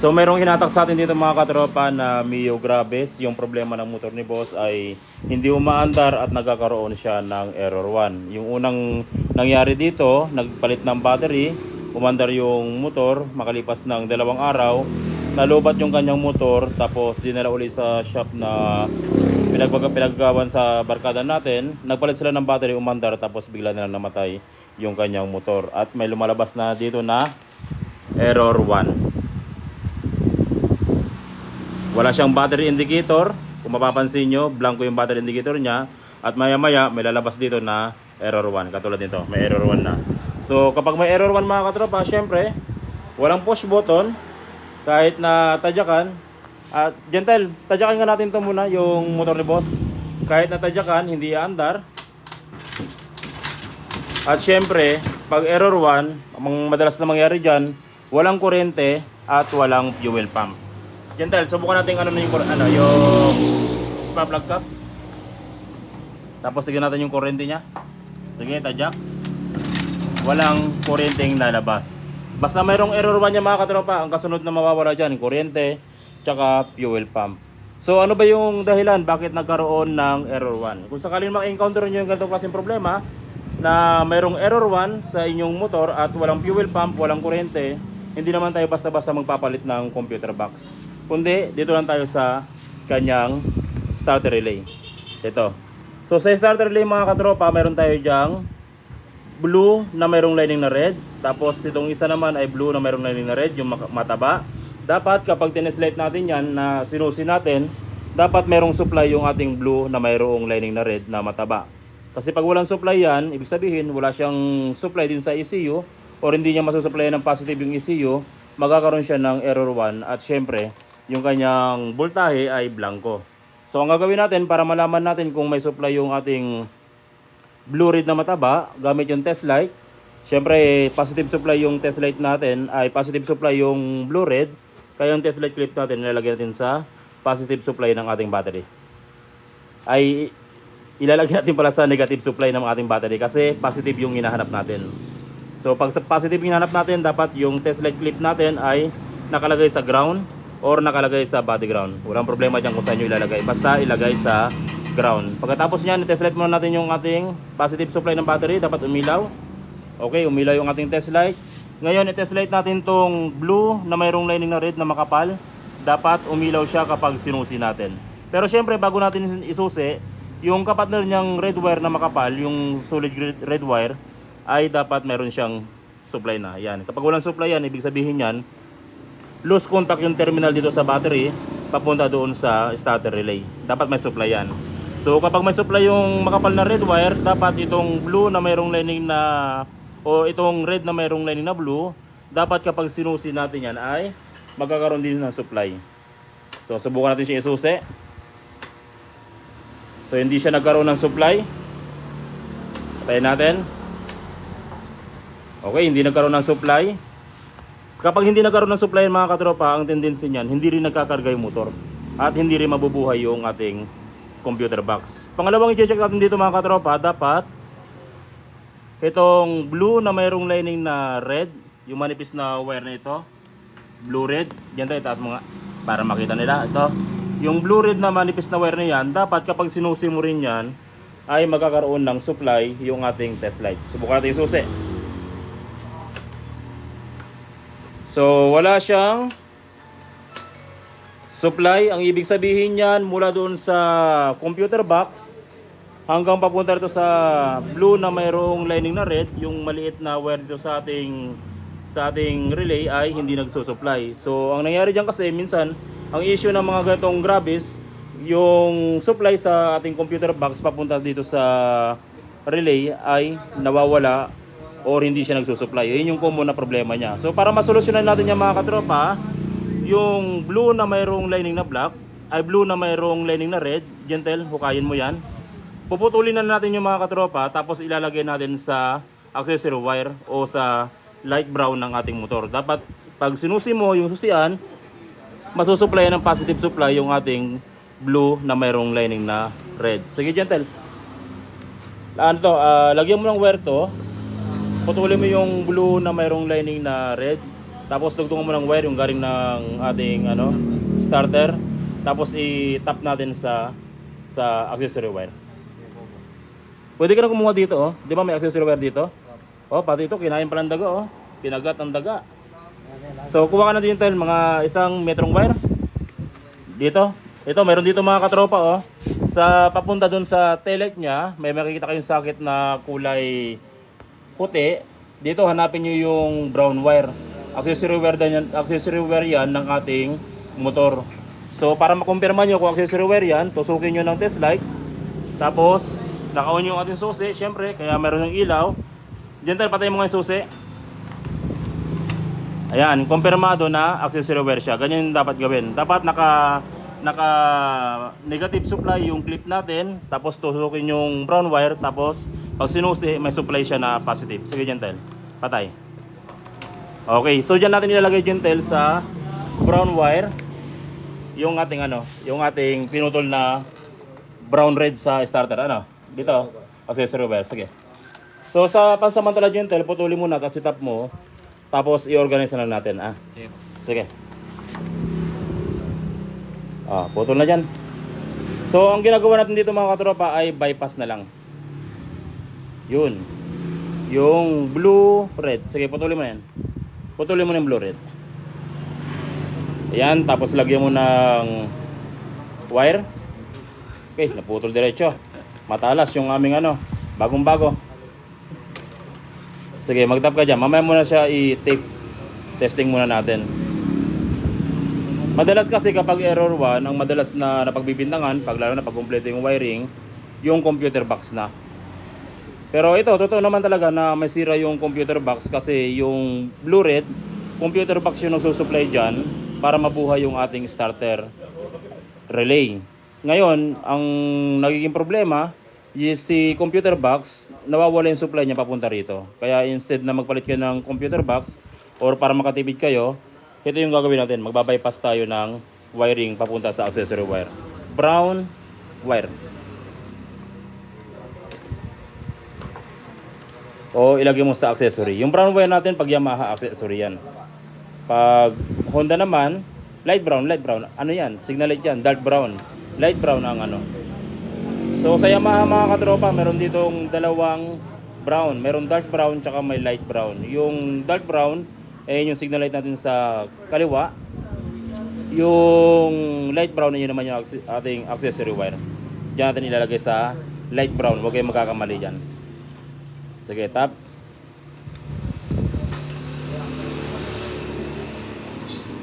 So mayroong hinatak sa atin dito mga katropa na Mio Graves. Yung problema ng motor ni boss ay hindi umaandar at nagkakaroon siya ng error 1. Yung unang nangyari dito, nagpalit ng battery, umandar yung motor, makalipas ng 2 araw, nalubat yung kanyang motor, tapos dinala uli sa shop na pinaggawan sa barkada natin. Nagpalit sila ng battery, umandar, tapos bigla na lang namatay yung kanyang motor. At may lumalabas na dito na error 1. Wala siyang battery indicator. Kung mapapansin nyo, blanco yung battery indicator niya. At maya maya may lalabas dito na error 1. Katulad nito, may error 1 na. So kapag may error 1 mga katropa, syempre walang push button kahit na tadyakan. At gentle, tadyakan nga natin to muna yung motor ni boss. Kahit na tadyakan, hindi aandar. At syempre, pag error 1, ang madalas na mangyari dyan, walang kuryente at walang fuel pump. Gentle, subukan natin yung spark plug cap. Tapos tignan natin yung kuryente niya. Sige, tadyak. Walang kuryenteng lalabas. Basta mayroong error 1 niya mga katropa, ang kasunod na mawawala dyan, kuryente, tsaka fuel pump. So ano ba yung dahilan bakit nagkaroon ng error 1? Kung sakaling maka-encounter nyo yung ganitong klaseng problema, na mayroong error 1 sa inyong motor at walang fuel pump, walang kuryente, hindi naman tayo basta-basta magpapalit ng computer box. Kundi dito lang tayo sa kanyang starter relay. Ito. So sa starter relay mga katropa, meron tayo dyang blue na mayroong lining na red. Tapos itong isa naman ay blue na mayroong lining na red, yung mataba. Dapat kapag tineslate natin yan na sinusi natin, dapat mayroong supply yung ating blue na mayroong lining na red na mataba. Kasi pag walang supply yan, ibig sabihin wala siyang supply din sa ECU or hindi niya masusupply ng positive yung ECU, magkakaroon siya ng error 1 at syempre yung kanyang voltahe ay blanco. So ang gagawin natin para malaman natin kung may supply yung ating blue red na mataba, gamit yung test light. Syempre positive supply yung test light natin, ay positive supply yung blue red. Kaya yung test light clip natin nilalagay natin sa positive supply ng ating battery. Ay ilalagay natin pala sa negative supply ng ating battery kasi positive yung hinahanap natin. So pag sa positive yung hinahanap natin, dapat yung test light clip natin ay nakalagay sa ground or nakalagay sa body ground. Walang problema dyan kung saan nyo ilalagay. Basta ilagay sa ground. Pagkatapos nyan, test light muna natin yung ating positive supply ng battery. Dapat umilaw. Okay, umilaw yung ating test light. Ngayon, i-test light natin tong blue na mayroong lining na red na makapal. Dapat umilaw siya kapag sinusi natin. Pero syempre, bago natin isusi, yung kapatner niyang red wire na makapal, yung solid red wire, ay dapat meron siyang supply na. Yan. Kapag walang supply yan, ibig sabihin yan, loose contact yung terminal dito sa battery papunta doon sa starter relay. Dapat may supply yan. So kapag may supply yung makapal na red wire, dapat itong blue na mayroong lining na o itong red na mayroong lining na blue, dapat kapag sinusi natin yan ay magkakaroon din ng supply. So subukan natin siya isusi. So hindi siya nagkaroon ng supply. Patayin natin. Okay, hindi nagkaroon ng supply. Kapag hindi nagkaroon ng supply mga katropa, ang tendency niyan, hindi rin nagkakarga yung motor at hindi rin mabubuhay yung ating computer box. Pangalawang i-check natin dito mga katropa, dapat itong blue na mayroong lining na red, yung manipis na wire na ito, blue red, dyan tayo itaas mo nga para makita nila. Ito, yung blue red na manipis na wire na yan, dapat kapag sinusi mo rin yan, ay magkakaroon ng supply yung ating test light. Subukan natin isusi. So wala siyang supply. Ang ibig sabihin niyan, mula doon sa computer box hanggang papunta rito sa blue na mayroong lining na red, yung maliit na wire dito sa ating relay ay hindi nagsusupply. So ang nangyari diyan kasi minsan, ang issue ng mga ganitong Gravis, yung supply sa ating computer box papunta dito sa relay ay nawawala or hindi siya nagsusupply. Yun yung common na problema niya. So para masolusyonan natin yung mga katropa, yung blue na mayroong lining na black, ay blue na mayroong lining na red, gentle, hukayin mo yan. Puputulin na natin yung mga katropa, tapos ilalagay natin sa accessory wire o sa light brown ng ating motor. Dapat pag sinusi mo yung susian, masusupply ng positive supply yung ating blue na mayroong lining na red. Sige gentle. Lagyan mo ng wire to. Putulin mo yung blue na mayroong lining na red. Tapos tugtungan mo ng wire yung galing ng ating ano, starter. Tapos i-tap natin sa accessory wire. Pwede ka na kumuha dito, oh. Di ba may accessory wire dito? Oh, pati ito, kinain pa ng daga, oh. Pinagat ang daga. So, kuha ka na din tayo mga 1 metrong wire. Dito. Ito, meron dito mga katropa, oh. Sa papunta dun sa taillight niya, may makikita kayong socket na kulay puti. Dito, hanapin nyo yung brown wire. Accessory wire yan ng ating motor. So, para makumpirma nyo kung accessory wire yan, tusukin nyo ng test light. Tapos, naka-on yung ating susi, syempre, kaya meron yung ilaw. Diyan tayo, patay mo nga yung susi. Ayan, kumpirmado na accessory wire siya. Ganyan yung dapat gawin. Dapat naka negative supply yung clip natin. Tapos tusukin yung brown wire. Tapos pag sinusi, may supply siya na positive. Sige, Gentle. Patay. Okay, so dyan natin ilalagay, Gentle, sa brown wire yung ating yung ating pinutol na brown red sa starter. Ano? Dito, accessory wire. Sige. So sa pansamantala, Gentle, putulin mo na kasi tap mo. Tapos i-organize na natin. Sige. Putol na dyan. So ang ginagawa natin dito mga katropa ay bypass na lang. Yun. Yung blue, red. Sige, putulin mo yan. Putulin mo na yung blue, red. Ayan, tapos lagyan mo ng wire. Okay, naputol diretso. Matalas yung aming bagong bago. Sige, mag-tap ka dyan. Mamaya muna siya i-tape. Testing muna natin. Madalas kasi kapag error 1, ang madalas na napagbibintangan, lalo na pag complete yung wiring, yung computer box na. Pero ito, totoo naman talaga na may sira yung computer box kasi yung blue-red, computer box yung nagsusupply dyan para mabuhay yung ating starter relay. Ngayon, ang nagiging problema, si computer box, nawawala yung supply niya papunta rito. Kaya instead na magpalit kayo ng computer box or para makatipid kayo, ito yung gagawin natin. Magbabypass tayo ng wiring papunta sa accessory wire. Brown wire. O ilagay mo sa accessory. Yung brown wire natin pag Yamaha, accessory yan. Pag Honda naman, light brown. Ano yan? Signal light yan, dark brown. Light brown ang So sa Yamaha mga katropa, meron ditong dalawang brown. Meron dark brown tsaka may light brown. Yung dark brown, yung signal light natin sa kaliwa. Yung light brown, yun naman yung ating accessory wire. Diyan natin ilalagay sa light brown. Huwag kayong magkakamali dyan. Sige, tap.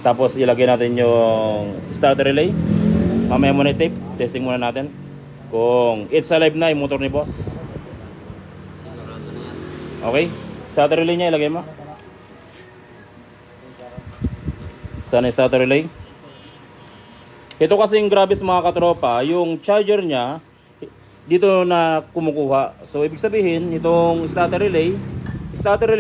Tapos ilagay natin yung starter relay. Mamaya muna tape. Testing muna natin kung it's alive na yung motor ni boss. Okay, starter relay niya ilagay mo. Saan yung starter relay? Ito kasi yung grabe sa mga katropa, yung charger niya dito na kumukuha. So ibig sabihin, itong starter relay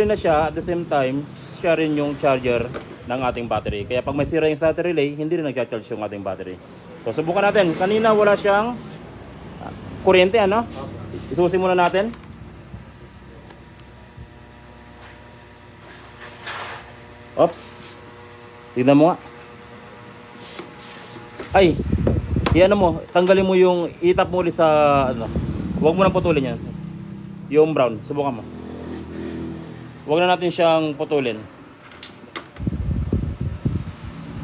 na siya, at the same time siya rin yung charger ng ating battery. Kaya pag may sira yung starter relay, hindi rin nag-charge yung ating battery. So subukan natin. Kanina wala siyang kuryente, isusin muna natin. Oops. Tignan mo nga. Ay, mo, tanggalin mo yung itap mo ulit sa Huwag mo nang putulin yan. Yung brown, subukan mo. Huwag na natin siyang putulin.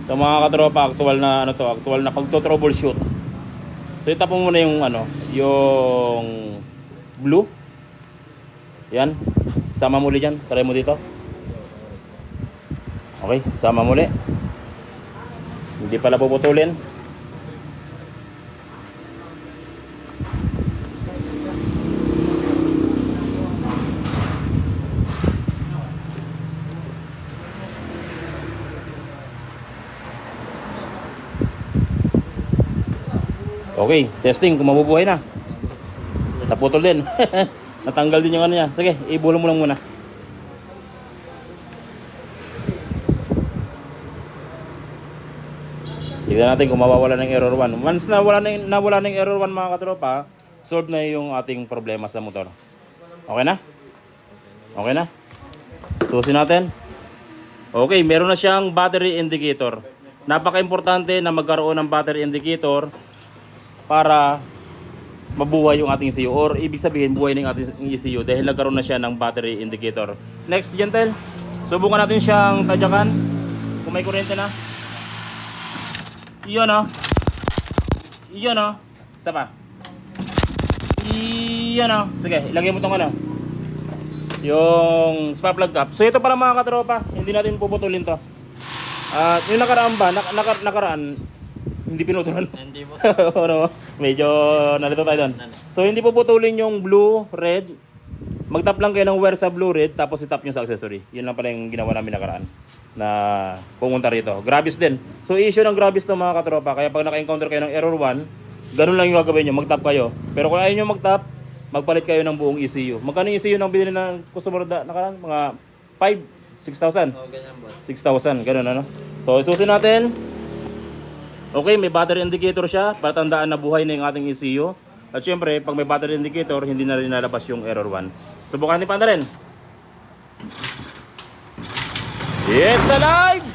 Ito mga katropa, actual na pagto-troubleshoot. So itap mo muna yung yung blue. Yan. Sama mo ulit dyan. Try mo dito. Okay, sama mo ulit. Hindi pala puputulin. Okay, testing kung mabubuhay na. Naputol din. Natanggal din yung niya. Sige, ibulong mo lang muna. Tignan natin kung mawawala ng error 1. Once nawala ng error 1 mga katropa, solve na yung ating problema sa motor. Okay na? Okay na? Susin natin. Okay, meron na siyang battery indicator. Napaka-importante na magkaroon ng battery indicator para mabuhay yung ating ECU, or ibig sabihin buhay ng ating ECU dahil nagkaroon na siya ng battery indicator. Next, gentle, subukan natin siyang tadyakan kung may kuryente na. Iyon o. Iyon o. Isa pa. Iyon o. Sige, ilagay mo itong ano, yung spark plug cap. So ito pala mga katropa, hindi natin puputulin to. At yung nakaraan ba, nakaraan, hindi pinutulan. Hindi po. Ano, medyo nalito tayo doon. So hindi puputulin yung blue, red. Magtap lang kayo ng wire sa blue, red, tapos itap nyo sa accessory. Yun lang pala yung ginawa namin nakaraan na pumunta rito. Grabis din. So issue ng grabis to mga katropa. Kaya pag naka-encounter kayo ng error 1, ganun lang yung gagawin nyo, magtap kayo. Pero kung ayaw nyo magtap, magpalit kayo ng buong ECU. Magkano yung ECU nang binili ng customer nakaraan? Mga 5,000, 6,000? Oo, ganyan boss. 6,000, ganun ano. So isusin natin. Okay, may battery indicator siya para tandaan na buhay na yung ating ECU. At syempre, pag may battery indicator, hindi na rin nalabas yung error 1. Subukan ni Panda rin. It's alive!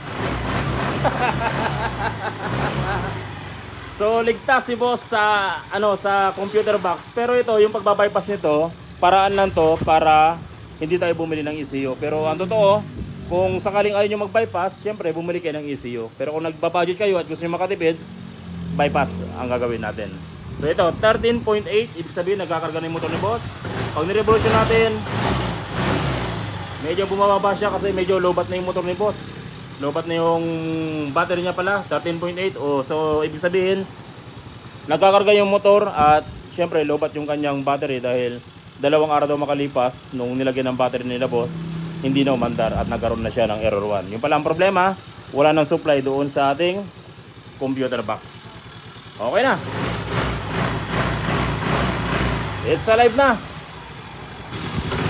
So ligtas si boss sa sa computer box. Pero ito, yung pagbabypass nito, paraan lang to para hindi tayo bumili ng ECU. Pero ang totoo, kung sakaling ayaw nyo mag-bypass, syempre bumili kayo ng ECU. Pero kung nagbabudget kayo at gusto nyo makatipid, bypass ang gagawin natin. So ito, 13.8, ibig sabihin nagkakarga na yung motor ni boss. Pag nirevolution natin, medyo bumababa siya kasi medyo low-bat na yung motor ni boss. Low-bat na yung battery niya pala, 13.8. Oh, so ibig sabihin, nagkakarga yung motor at syempre low-bat yung kanyang battery dahil 2 araw daw makalipas nung nilagyan ng battery nila boss, hindi na umandar at nagkaroon na siya ng error 1. Yung pala ang problema, wala nang supply doon sa ating computer box. Okay na. It's alive na.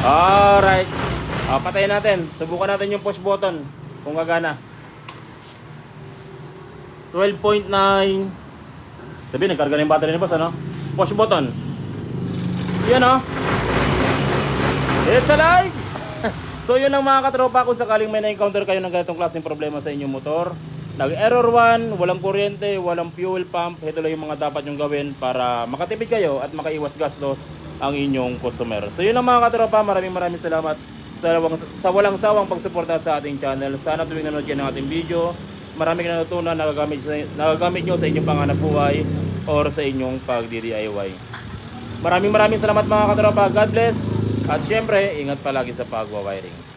Alright. Patayin natin. Subukan natin yung push button kung gagana. 12.9. Sabi, nagkarga na yung battery ni boss, ano? Push button. Yan, oh. It's alive! So yun ang mga katropa, kung sakaling may na-encounter kayo ng ganitong klaseng problema sa inyong motor, nag-error 1, walang kuryente, walang fuel pump, ito lang yung mga dapat nyong gawin para makatipid kayo at makaiwas gastos ang inyong customer. So yun ang mga katropa, maraming salamat sa walang sawang pagsuporta sa ating channel. Sana tuwing nanonood kayo ng ating video, marami kayo natutunan na nagagamit nyo sa inyong panganap buhay or sa inyong pag-DIY. Maraming salamat mga katropa. God bless. At syempre, ingat palagi sa pagwa-wiring.